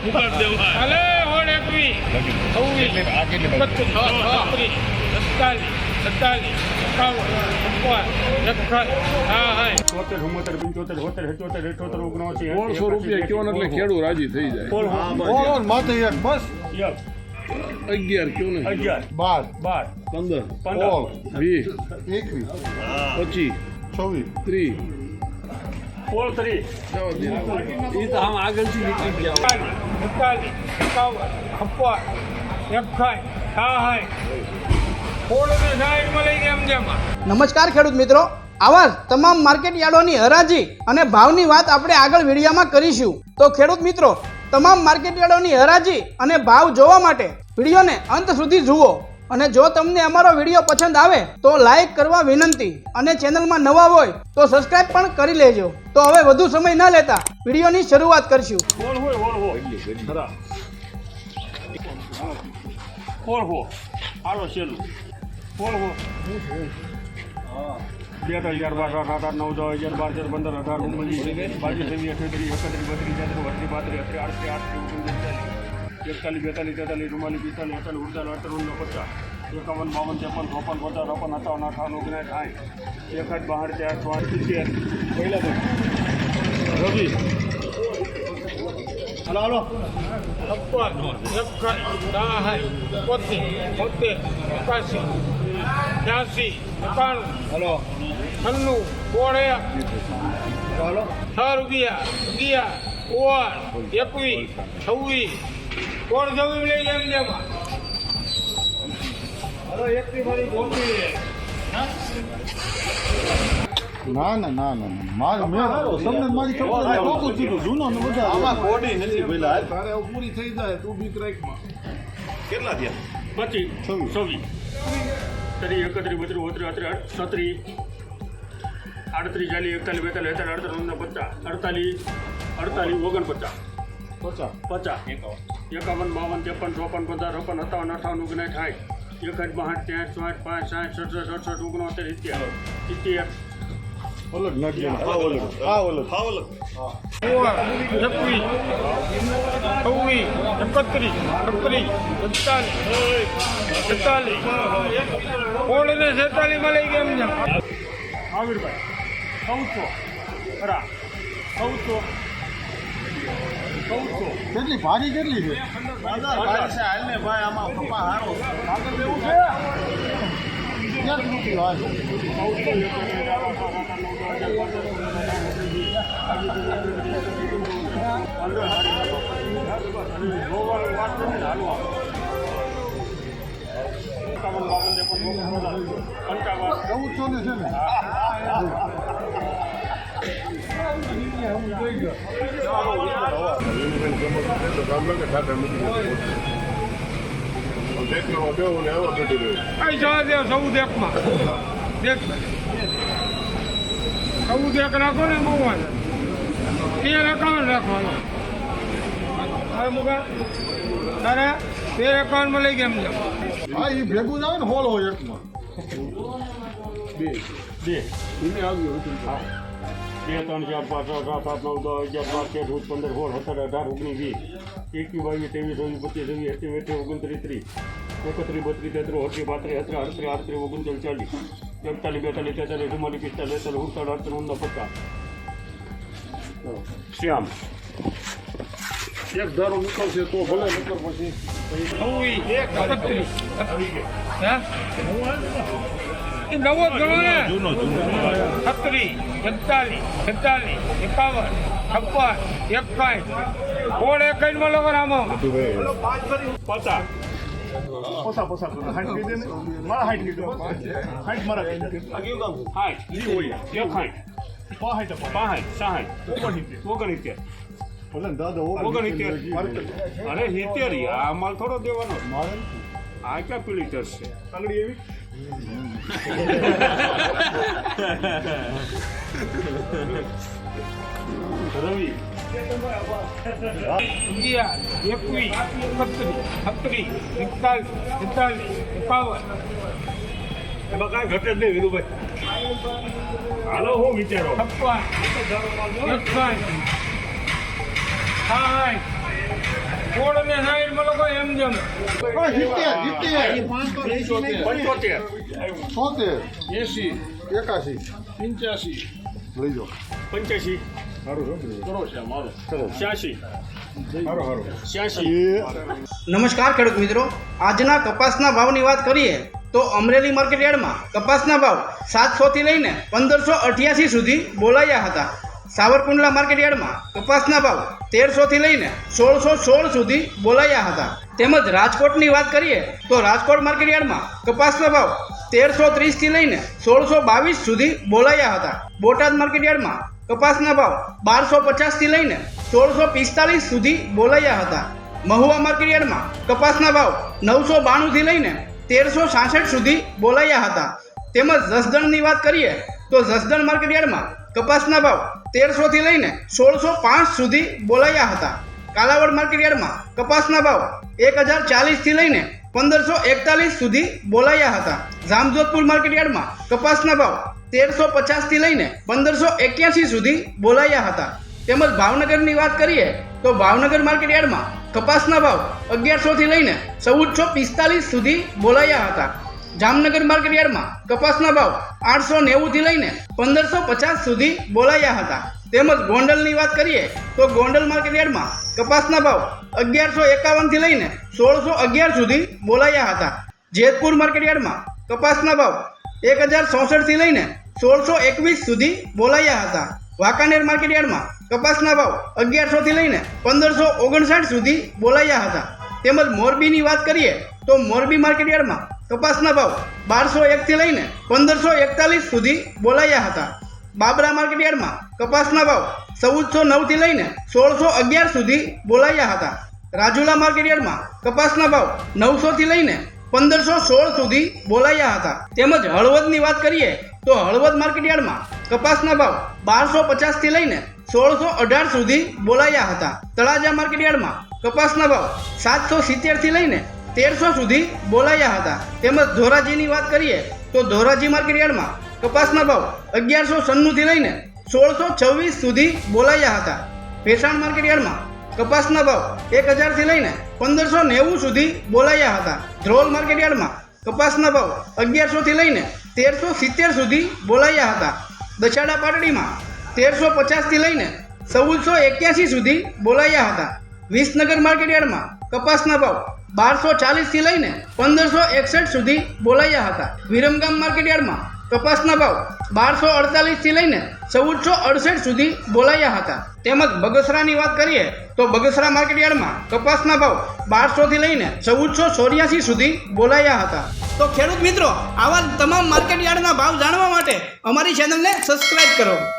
અલે હોડ એકવી 100 રૂપિયા કયો એટલે ખેડૂત રાજી થઈ જાય માથે એક બસ 11 કયો ને 12 15 20 21 25 24 30 એ તો આમ આગળથી નીકળી ગયા 41 નમસ્કાર ખેડૂત મિત્રો, આવા તમામ માર્કેટ યાર્ડોની હરાજી અને ભાવની વાત આપણે આગળ વિડીયોમાં કરીશું. તો ખેડૂત મિત્રો, તમામ માર્કેટ યાર્ડોની હરાજી અને ભાવ જોવા માટે વિડીયોને અંત સુધી જુઓ. અને જો તમને અમારો વિડીયો પસંદ આવે તો લાઈક કરવા વિનંતી અને ચેનલમાં નવા હોય તો સબસ્ક્રાઇબ પણ કરી લેજો. તો હવે વધુ સમય ન લેતા વિડીયોની શરૂઆત કરશું. હાલો છેલ્લું 2000 12 18 9 10 11 12 13 15 18 19 20 23 31 42 43 ના તમને મારી ખબર જૂનો ને બધા આમાં કોડી નથી પેલા તારે પૂરી થઈ જાય તું બીક રાખમાં કેટલા થયા 25 26 અલગ નાખજો કેટલી ભારી કેટલી છે ભાઈ આમાં કપા હારો એવું છે ક્યાં રૂપિયો આવે ચૌદસો ને છે ને નાખો ને બહુ વાંધો 13 રાખવાનો હવે મુકા તારે 13 લઈ ગયા એમ હા એ ભેગું જ આવે ને હોલ હોય એકમાં બે 2 3 4 5 6 7 8 9 10 11 12 13 14 15 16 17 18 19 20 21 22 23 24 25 31 શ્યામ એક ધારો નીકળશે તો ભલે નકર પછી નવો ગણો ને 37 45 46 51 56 51 માં લોકો રામો 50 મારા હાઈટ કીધું હાઈટ મારા હાઈટ ઈ હોય એક હાઈટ 65 69 ભલે દાદા 69 અરે 70 આ માલ થોડો દેવાનો આ ક્યાં પીળી ચરશે તંગડી એવી રવિ 21 એમાં કાંઈ ઘટે જ નહીં વિનુભાઈ હાલો હું વિચારો 56 61 60 પંચોતેર 70 80 81 85 લઈ જાઓ 85 કરો છે મારો 86 હારો હારો 86 નમસ્કાર ખેડૂત મિત્રો, આજના કપાસના ભાવની વાત કરીએ તો અમરેલી માર્કેટ યાર્ડમાં કપાસના ભાવ 700 થી લઈને 1588 સુધી બોલાયા હતા. સાવરકુંડલા માર્કેટ યાર્ડમાં કપાસના ભાવ 1300 થી લઈને 1616 સુધી બોલાયા હતા. તેમજ રાજકોટની વાત કરીએ તો રાજકોટ માર્કેટ યાર્ડમાં કપાસના ભાવ 1330 થી લઈને 1622 સુધી બોલાયા હતા. બોટાદ માર્કેટ યાર્ડમાં કપાસના ભાવ 1250 થી લઈને 1645 સુધી બોલાયા હતા. મહુવા માર્કેટ યાર્ડમાં કપાસના ભાવ 992 થી લઈને 1366 સુધી બોલાયા હતા. તેમજ જસદણની વાત કરીએ તો જસદણ માર્કેટ યાર્ડમાં કપાસના ભાવ 1300 થી લઈને 1605 સુધી બોલાયા હતા. કાલાવડ માર્કેટ યાર્ડમાં કપાસના ભાવ 1040 થી લઈને 1541 સુધી બોલાયા હતા. જામજોધપુર માર્કેટ યાર્ડમાં કપાસના ભાવ 1350 થી લઈને 1581 સુધી બોલાયા હતા. તેમજ ભાવનગરની વાત કરીએ તો ભાવનગર માર્કેટ યાર્ડમાં કપાસના ભાવ 1100 થી લઈને 1445 સુધી બોલાયા હતા. જામનગર માર્કેટ યાર્ડમાં કપાસના ભાવ 890 થી લઈને 1550 સુધી બોલાયા હતા. તેમજ ગોંડલની વાત કરીએ તો ગોંડલ માર્કેટ યાર્ડમાં કપાસના ભાવ 1151 થી લઈને 1611 સુધી બોલાયા હતા. જેતપુર માર્કેટ યાર્ડમાં કપાસના ભાવ 1064 થી લઈને 1621 સુધી બોલાયા હતા. વાંકાનેર માર્કેટ યાર્ડમાં કપાસના ભાવ 1100 થી લઈને 1559 સુધી બોલાયા હતા. તેમજ મોરબીની વાત કરીએ તો મોરબી માર્કેટ યાર્ડમાં કપાસના ભાવ 1201 થી લઈને 1541 સુધી બોલાયા હતા. બાબરા માર્કેટ યાર્ડમાં કપાસના ભાવ 1409 થી લઈને 1611 સુધી બોલાયા હતા. રાજુલા માર્કેટ યાર્ડમાં કપાસના ભાવ 900 થી લઈને 1516 સુધી બોલાયા હતા. તેમજ હળવદની વાત કરીએ તો હળવદ માર્કેટ યાર્ડમાં કપાસના ભાવ 1250 થી લઈને 1618 સુધી બોલાયા હતા. તળાજા માર્કેટ યાર્ડમાં કપાસના ભાવ 770 થી લઈને 1300 સુધી બોલાયા હતા. તેમજ ધોરાજીની વાત કરીએ તો ધોરાજી માર્કેટ યાર્ડમાં કપાસના ભાવ 1196 થી લઈને 1626 સુધી બોલાયા હતા. ભેસાણ માર્કેટ યાર્ડમાં કપાસના ભાવ 1000 થી લઈને 1590 સુધી બોલાયા હતા. ધ્રોલ માર્કેટ યાર્ડમાં કપાસના ભાવ 1100 થી લઈને 1370 સુધી બોલાયા હતા. દશાડા પાટડીમાં 1350 થી લઈને 1481 સુધી બોલાયા હતા. વિસનગર માર્કેટ યાર્ડમાં કપાસના ભાવ 1240 થી લઈને 1561 સુધી બોલાયા હતા. વિરમગામ માર્કેટ યાર્ડમાં કપાસના ભાવ 1248 થી લઈને 1468 સુધી બોલાયા હતા. તેમજ બગસરાની વાત કરીએ તો બગસરા માર્કેટ યાર્ડમાં કપાસના ભાવ 1200 થી લઈને 1484 સુધી બોલાયા હતા. તો ખેડૂત મિત્રો, આવા તમામ માર્કેટ યાર્ડના ભાવ જાણવા માટે અમારી ચેનલને સબસ્ક્રાઇબ કરો.